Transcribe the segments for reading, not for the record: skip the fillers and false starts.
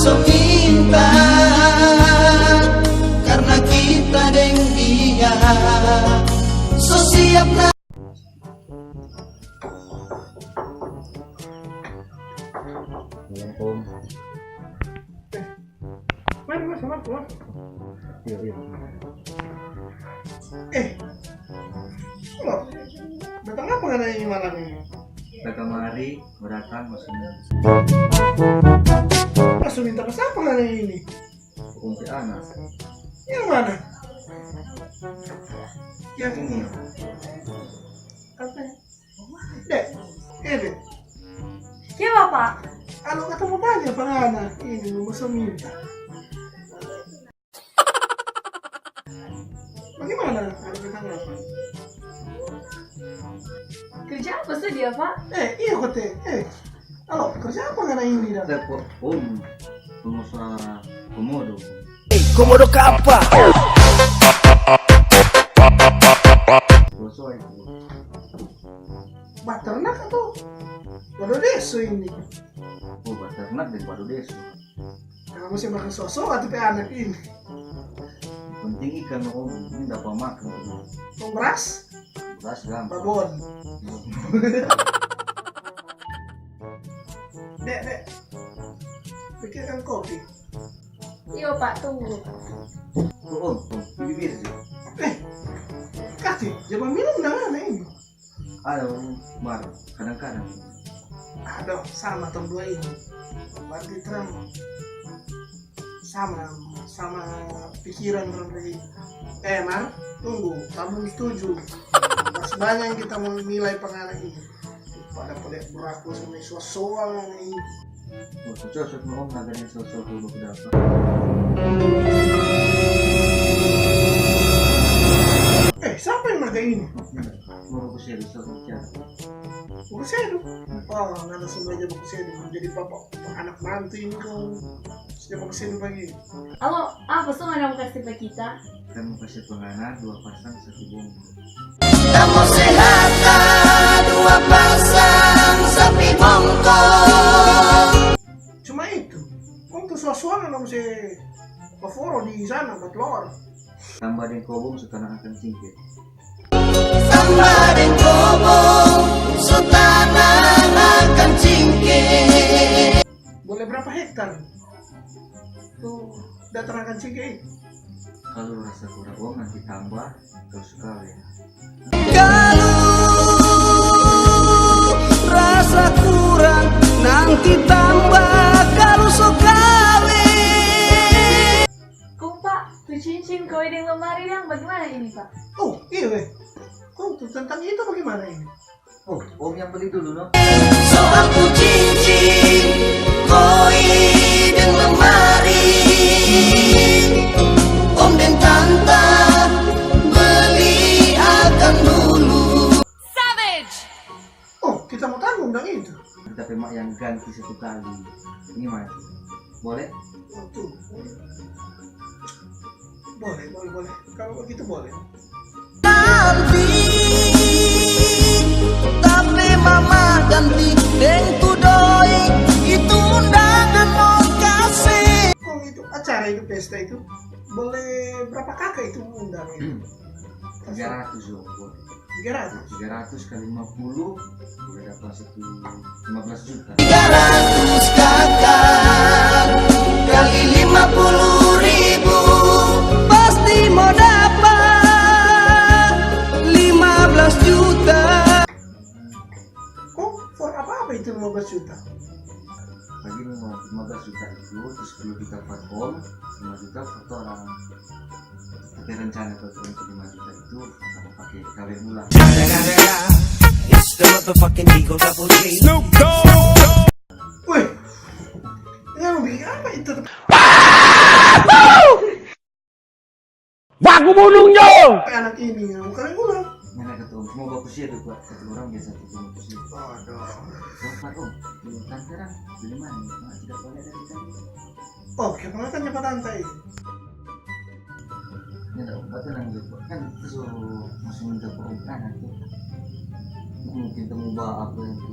so minta karena kita deng dia so siap na. Om. Mari mas, mas. Iya. Loh, datang apa kan ini malam ini? Datang kemari, datang maksudnya. Mas minta ke siapa kan ini? Kunci anak. Yang mana? Yang ini. Ini. Apa? Dek, Dek. Ya Bapak, Kalau ketemu banyak anak ini mau minta. Bagaimana? Ada kita apa? kerja apa sih dia Pak? Iya kok teh. Halo, kerja apa kan ini dah? Ada Om, pengusaha komodo. Komodo apa? Bosok itu. Ternak atau? Waduh desu ini. Oh, ternak dan baru desu. Kamu mesti makan sosok atau anak ini? Penting ikan Om, ini dapat makan. Mau beras? Beras gampang. Babon. Dek. Pikirkan kopi. Iya Pak, tunggu. Oh, Om, bibir sih. Kasih, jangan minum dengan ini. Ada Mar, kadang-kadang. Aduh, sama tong dua ini. Berarti terang sama pikiran orang ini. Mar, tunggu, kamu setuju? Masih banyak yang kita mau nilai penganak ini. Pada pelik beraku sama soal ini. Oh, cocok Om, nagarin sesuatu dulu ke dapat. Siapa yang naga ini? Mau ke sini bicara. Buku sedu. Oh, nggak ada semuanya buku sedu. Jadi bapak anak mantu ini kau. Sudah buku sedu pagi. Halo, apa sih yang mau kasih ke kita? Kan mau kasih penganak 2 pasang 1 bungkus. Kamu sehat dua pasang sapi bongkok. Cuma itu. Untuk suasana kamu si Pavoro di sana buat lor. Tambah dengan kobong sekarang akan singkir. Samba dan kobong sutana akan cingke. Boleh berapa hektar? Tuh, datang akan cingke. Kalau rasa kurang uang nanti tambah terus sekali. Kalau rasa kurang nanti tambah kalau sekali. Kok Pak, tuh cincin kau di lemari yang bagaimana ini Pak? Oh, iya weh. Kau tuh tentang itu bagaimana ini? Oh, Om yang beli dulu no. Soal ku cincin koi dan lemari, om dan tante beli akan dulu. Oh, kita mau tanggung dong itu. Tapi mak yang ganti 1 kali. Ini mas, boleh? Oh, tuh. Boleh. Kalau begitu boleh. Ganti, tapi mama ganti deng tudoi itu undangan mau kasih. Kok itu acara itu pesta itu boleh berapa kakak itu undang itu? 300 loh, boleh. 300. 300 kali 50 boleh dapat 15 juta. 300 kakak kali 50.000 pasti mau dapat 15 juta. Kok for apa itu 15 juta? Bagi mau 15 juta itu, terus 10 juta buat Om, 5 juta buat orang. Tapi rencana buat Om 5 juta itu akan pakai kawin ulang. It's the motherfucking Eagle Double G. Wih, ini mau bikin apa itu? Baku bulungnya! Anak ini bukan ulang. Mana kata Om, semua bagus ya tuh buat 1 orang biasa 1 bagus ya. Aduh. Dapat Om, kan sekarang beli mana? Nggak tidak boleh dari tadi. Oh, kemana kan cepat santai. Ini ada obat yang gitu kan itu masih minta perubahan itu. Mungkin temu apa yang tuh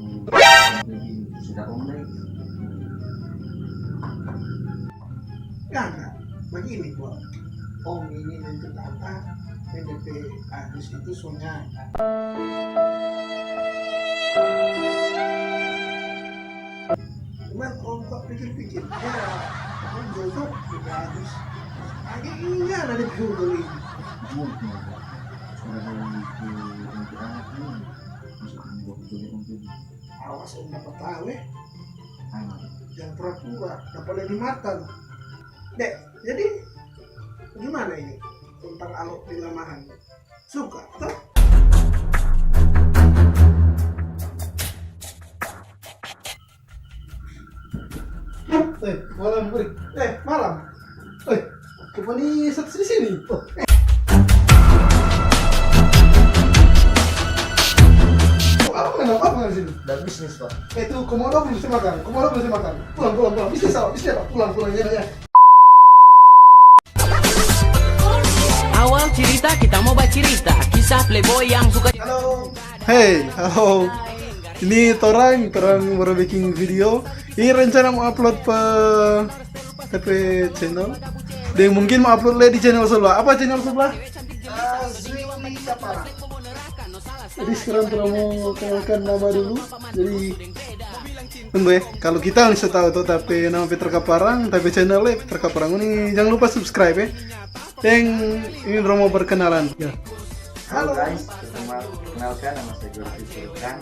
sudah Om deh. Enggak. Begini gua. Om ini untuk apa? PDP Agus itu soalnya. Cuman om kok pikir-pikir, ya om jodoh juga Agus. Agak enggak ada di jodoh ini. Mungkin sudah itu untuk anak ini masuk untuk untuk Awas om dapat tahu anak. jangan pura-pura, dapat lihat di mata. Dek, jadi gimana ini tentang alok di lamaran? Suka atau? Malam beri. Malam. Kemana satu di sini? Apa di sini? Dan bisnis pak. Itu komodo belum bisa makan. Pulang. Bisnis apa? Pulang ya. Awal cerita kita mau bercerita kisah playboy yang suka. Halo. Halo. Ini torang baru bikin video. Ini rencana mau upload TP channel. Dan mungkin mau upload di channel sebelah. Apa channel sebelah? Jadi sekarang kita mau kenalkan nama dulu. Jadi tunggu ya. Kalau kita bisa tahu tuh TP nama Peter Kaparang, TP channelnya Peter Kaparang ini jangan lupa subscribe ya. Dan ini mau berkenalan. Ya. Halo guys, kenalkan nama saya Gorky Sultan,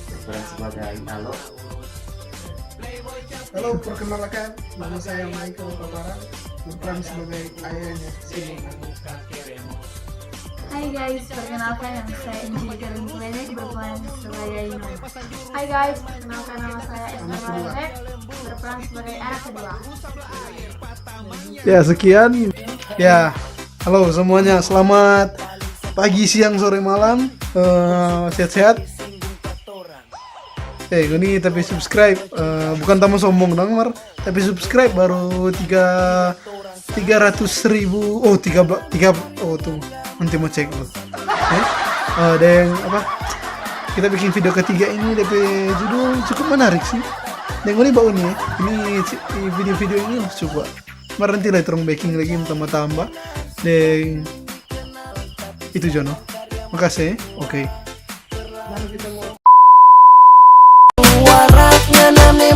berperan sebagai Alo. Halo, perkenalkan nama saya Michael Kaparang, berperan sebagai ayahnya Simon. Hai guys, perkenalkan nama saya Injil Karim Klenek, berperan sebagai Ino. Hai guys, perkenalkan nama saya Esther Lenek, berperan sebagai anak kedua. Ya, sekian. Ya, halo semuanya, selamat pagi, siang, sore, malam. Sehat-sehat. Ini tapi subscribe, bukan tamu sombong dong, Mar. Tapi subscribe baru 300.000. Tuh. Nanti mau cek dulu. Dan apa? Kita bikin video ketiga ini DP judul cukup menarik sih. Dan ini bau nih. Ini video-video ini coba. Mar nanti lah terung baking lagi tambah-tambah. Dan itu Jono. Makasih. Oke. Waraknya name